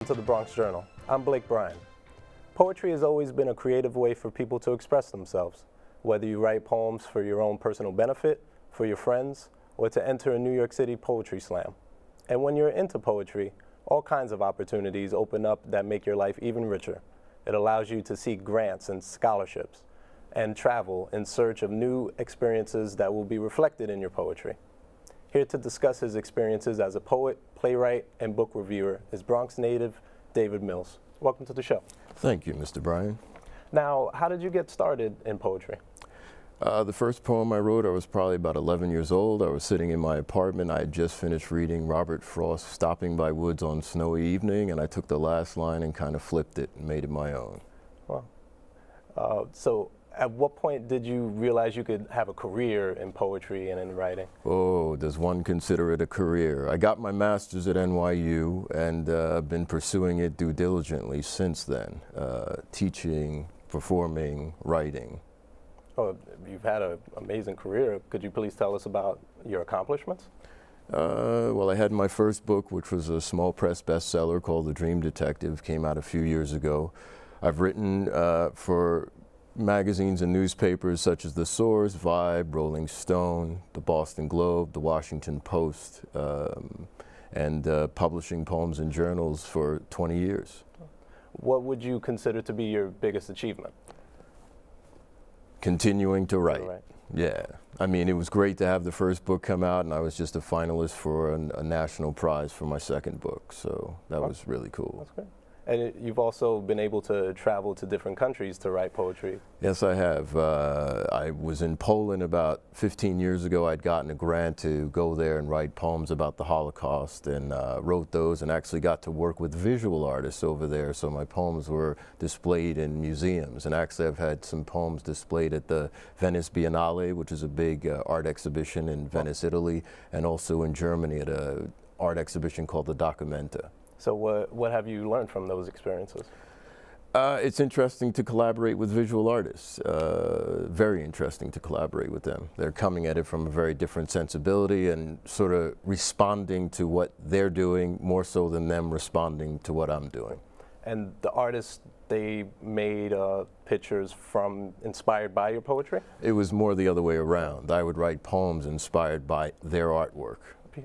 to the Bronx Journal. I'm Blake Bryan. Poetry has always been a creative way for people to express themselves, whether you write poems for your own personal benefit, for your friends, or to enter a New York City poetry slam. And when you're into poetry, all kinds of opportunities open up that make your life even richer. It allows you to seek grants and scholarships and travel in search of new experiences that will be reflected in your poetry. Here to discuss his experiences as a poet, playwright, and book reviewer is Bronx native David Mills. Welcome to the show. Thank you, Mr. Bryan. Now, how did you get started in poetry? The first poem I wrote, I was probably about 11 years old. I was sitting in my apartment. I had just finished reading Robert Frost's Stopping by Woods on Snowy Evening, and I took the last line and kind of flipped it and made it my own. Wow. So at what point did you realize you could have a career in poetry and in writing? Oh, does one consider it a career? I got my master's at NYU and been pursuing it due diligently since then, teaching, performing, writing. Oh, you've had an amazing career. Could you please tell us about your accomplishments? Well, I had my first book, which was a small press bestseller called The Dream Detective, came out a few years ago. I've written for magazines and newspapers such as The Source, Vibe, Rolling Stone, the Boston Globe, the Washington Post, and publishing poems in journals for 20 years. What would you consider to be your biggest achievement? Continuing to write. Yeah. I mean, it was great to have the first book come out, and I was just a finalist for a national prize for my second book, so that was really cool. That's great. And you've also been able to travel to different countries to write poetry. Yes, I have. I was in Poland about 15 years ago. I'd gotten a grant to go there and write poems about the Holocaust, and wrote those and actually got to work with visual artists over there. So my poems were displayed in museums. And actually I've had some poems displayed at the Venice Biennale, which is a big art exhibition in Venice, Italy, and also in Germany at an art exhibition called the Documenta. So what have you learned from those experiences? It's interesting to collaborate with visual artists. Very interesting to collaborate with them. They're coming at it from a very different sensibility and sort of responding to what they're doing more so than them responding to what I'm doing. And the artists, they made pictures inspired by your poetry? It was more the other way around. I would write poems inspired by their artwork.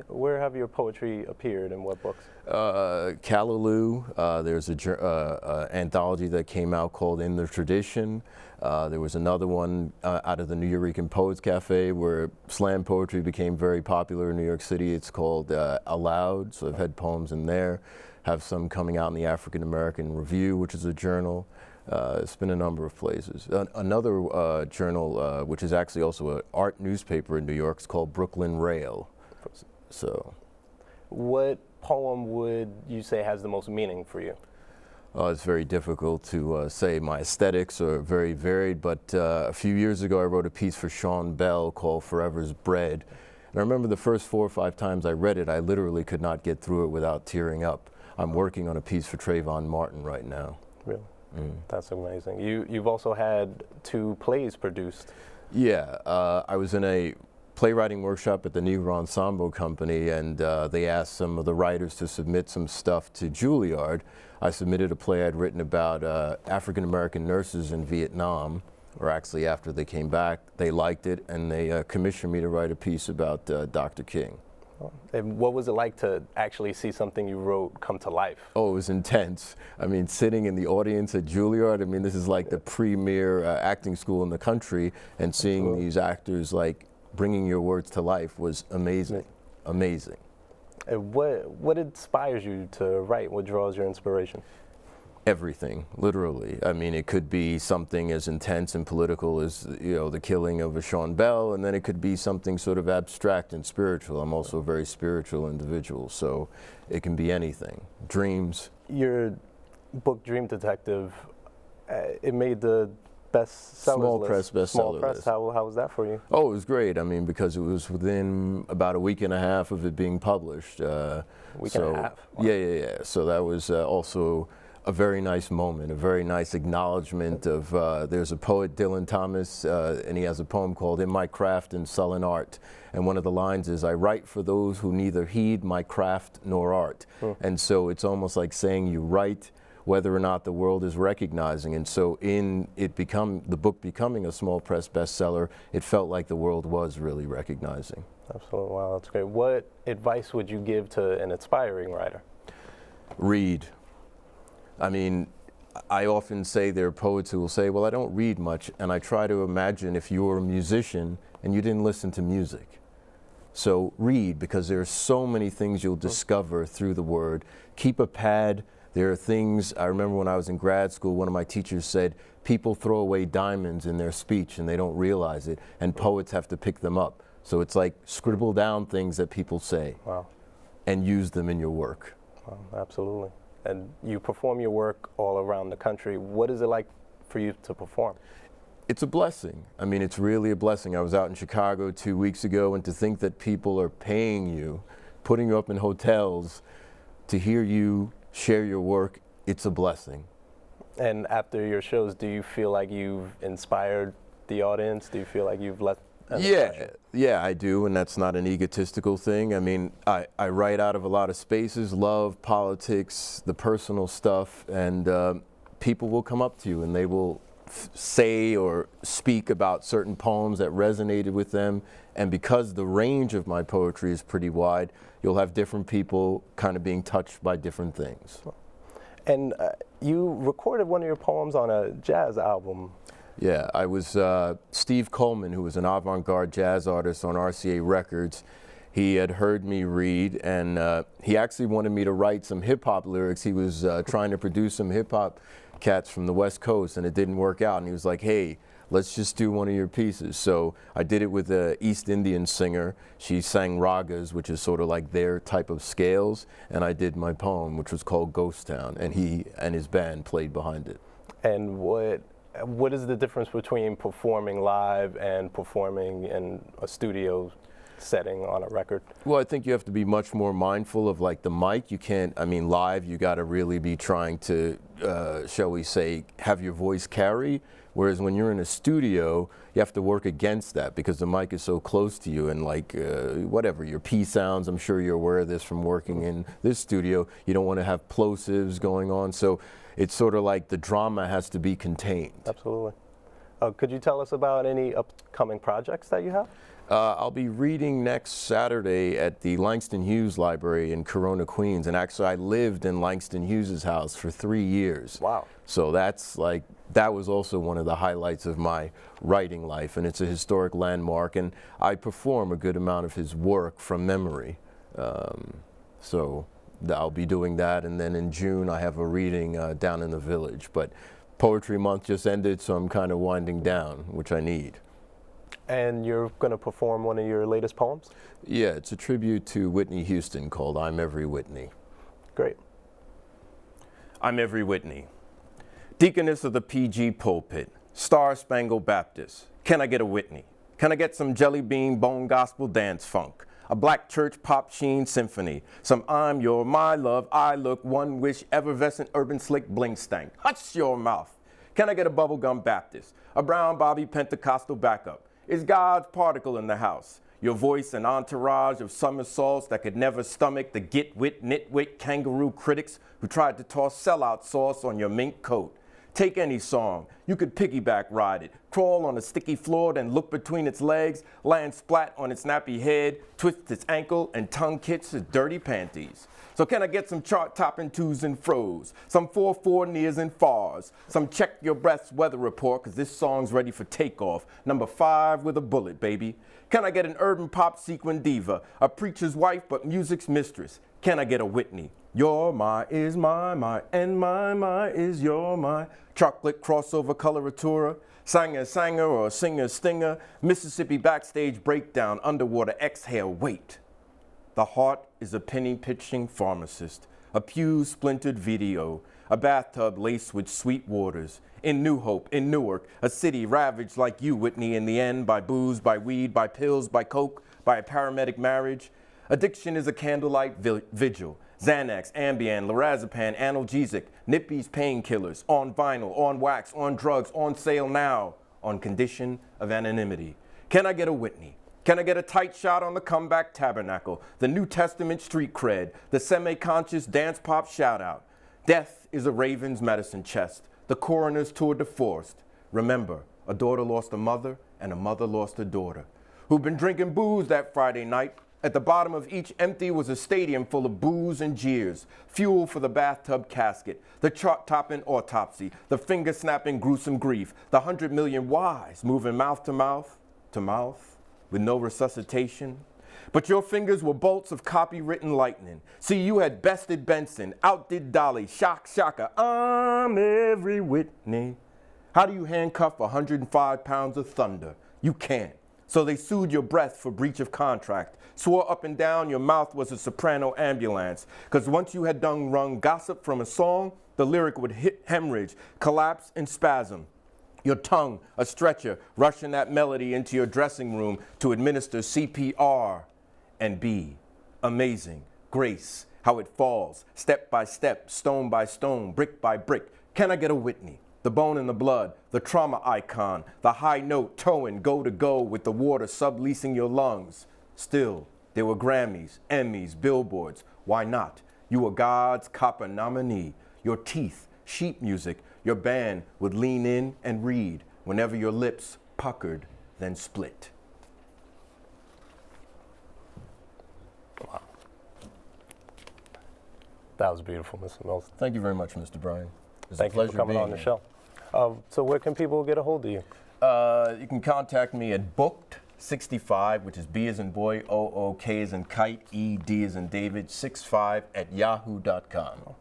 Where have your poetry appeared, in what books? Callaloo, there's an anthology that came out called In the Tradition. There was another one out of the New Eurekan Poets Cafe where slam poetry became very popular in New York City. It's called Aloud, so I've had poems in there. Have some coming out in the African American Review, which is a journal. It's been a number of places. Another journal, which is actually also an art newspaper in New York, is called Brooklyn Rail. So, what poem would you say has the most meaning for you? It's very difficult to say. My aesthetics are very varied, but a few years ago I wrote a piece for Sean Bell called Forever's Bread. And I remember the first 4 or 5 times I read it, I literally could not get through it without tearing up. I'm working on a piece for Trayvon Martin right now. Really? That's amazing. You've also had 2 plays produced. Yeah, I was in a playwriting workshop at the Negro Ensemble Company, and they asked some of the writers to submit some stuff to Juilliard. I submitted a play I'd written about African-American nurses in Vietnam, or actually after they came back. They liked it, and they commissioned me to write a piece about Dr. King. And what was it like to actually see something you wrote come to life? Oh, it was intense. I mean, sitting in the audience at Juilliard, I mean, this is like the premier acting school in the country, and seeing these actors like bringing your words to life was amazing, amazing. And what inspires you to write? What draws your inspiration? Everything, literally. I mean, it could be something as intense and political as, you know, the killing of a Sean Bell, and then it could be something sort of abstract and spiritual. I'm also a very spiritual individual, so it can be anything. Dreams. Your book, Dream Detective, it made the bestseller Small list. press bestseller Small press. list. How was that for you? Oh, it was great. I mean, because it was within about a week and a half of it being published. Week and a half? Wow. Yeah. So that was also a very nice moment, a very nice acknowledgement of, there's a poet, Dylan Thomas, and he has a poem called In My Craft and Sullen Art. And one of the lines is, I write for those who neither heed my craft nor art. And so it's almost like saying you write whether or not the world is recognizing. And so in the book becoming a small press bestseller, it felt like the world was really recognizing. Absolutely. Wow, that's great. What advice would you give to an aspiring writer? Read. I mean, I often say there are poets who will say, well, I don't read much, and I try to imagine if you were a musician and you didn't listen to music. So read, because there are so many things you'll discover through the word. Keep a pad. There are things, I remember when I was in grad school, one of my teachers said, people throw away diamonds in their speech and they don't realize it, and poets have to pick them up. So it's like scribble down things that people say. Wow. And use them in your work. Wow, absolutely. And you perform your work all around the country. What is it like for you to perform? It's a blessing. I mean, it's really a blessing. I was out in Chicago 2 weeks ago, and to think that people are paying you, putting you up in hotels to hear you share your work, it's a blessing. And after your shows, do you feel like you've inspired the audience? Do you feel like you've left an impression? Yeah, I do, and that's not an egotistical thing. I mean, I write out of a lot of spaces, love, politics, the personal stuff, and people will come up to you and they will say or speak about certain poems that resonated with them. And because the range of my poetry is pretty wide, you'll have different people kind of being touched by different things. And you recorded one of your poems on a jazz album. Yeah, I was Steve Coleman, who was an avant-garde jazz artist on RCA Records. He had heard me read, and he actually wanted me to write some hip-hop lyrics. He was trying to produce some hip-hop cats from the West Coast, and it didn't work out. And he was like, hey, let's just do one of your pieces. So I did it with an East Indian singer. She sang ragas, which is sort of like their type of scales, and I did my poem, which was called Ghost Town, and he and his band played behind it. And what is the difference between performing live and performing in a studio setting on a record? Well, I think you have to be much more mindful of like the mic. You can't, I mean, live you got to really be trying to, shall we say, have your voice carry. Whereas when you're in a studio, you have to work against that because the mic is so close to you, and like whatever, your P sounds, I'm sure you're aware of this from working in this studio, you don't want to have plosives going on. So it's sort of like the drama has to be contained. Absolutely. Could you tell us about any upcoming projects that you have? I'll be reading next Saturday at the Langston Hughes Library in Corona, Queens. And actually, I lived in Langston Hughes' house for 3 years. Wow. So that's like, that was also one of the highlights of my writing life. And it's a historic landmark. And I perform a good amount of his work from memory. So I'll be doing that. And then in June, I have a reading down in the Village. But Poetry Month just ended, so I'm kind of winding down, which I need. And you're going to perform one of your latest poems? Yeah, it's a tribute to Whitney Houston called I'm Every Whitney. Great. I'm Every Whitney, deaconess of the PG pulpit, Star-Spangled Baptist. Can I get a Whitney? Can I get some jelly bean bone gospel dance funk? A black church pop sheen symphony. Some I'm your, my love, I look, one wish, effervescent urban slick bling stank. Hush your mouth. Can I get a bubblegum Baptist? A brown Bobby Pentecostal backup? Is God's particle in the house? Your voice an entourage of somersaults that could never stomach the get-wit, nitwit, kangaroo critics who tried to toss sellout sauce on your mink coat. Take any song, you could piggyback ride it, crawl on a sticky floor, then look between its legs, land splat on its nappy head, twist its ankle, and tongue kiss its dirty panties. So can I get some chart-topping twos and fros, some 4/4 nears and fars, some check your breath's weather report, cause this song's ready for takeoff, number 5 with a bullet, baby. Can I get an urban pop sequin diva, a preacher's wife but music's mistress? Can I get a Whitney? Your my is my, and my is your my. Chocolate crossover coloratura, sanger or singer stinger, Mississippi backstage breakdown, underwater exhale, wait. The heart is a penny-pitching pharmacist, a pew splintered video, a bathtub laced with sweet waters. In New Hope, in Newark, a city ravaged like you, Whitney, in the end, by booze, by weed, by pills, by coke, by a paramedic marriage. Addiction is a candlelight vigil. Xanax, Ambien, lorazepam, analgesic, Nippy's painkillers, on vinyl, on wax, on drugs, on sale now, on condition of anonymity. Can I get a Whitney? Can I get a tight shot on the comeback tabernacle, the New Testament street cred, the semi-conscious dance pop shout out? Death is a raven's medicine chest, the coroner's tour de force. Remember, a daughter lost a mother and a mother lost a daughter, who'd been drinking booze that Friday night. At the bottom of each empty was a stadium full of boos and jeers, fuel for the bathtub casket, the chart-topping autopsy, the finger-snapping gruesome grief, the 100 million whys moving mouth to mouth, with no resuscitation. But your fingers were bolts of copywritten lightning. See, you had bested Benson, outdid Dolly, shaka, I'm every Whitney. How do you handcuff 105 pounds of thunder? You can't. So they sued your breath for breach of contract, swore up and down your mouth was a soprano ambulance, because once you had done rung gossip from a song, the lyric would hemorrhage, collapse, and spasm. Your tongue, a stretcher, rushing that melody into your dressing room to administer CPR. And B, amazing, grace, how it falls, step by step, stone by stone, brick by brick. Can I get a Whitney? The bone in the blood, the trauma icon, the high note towing go to go with the water subleasing your lungs. Still, there were Grammys, Emmys, billboards. Why not? You were God's copper nominee. Your teeth, sheet music, your band would lean in and read whenever your lips puckered, then split. Wow. That was beautiful, Mr. Mills. Thank you very much, Mr. Bryan. It's Thank a pleasure you for coming being on the here. show. So where can people get a hold of you? You can contact me at booked65, which is B as in boy, OOK as in kite, ED as in David, 65 at yahoo.com.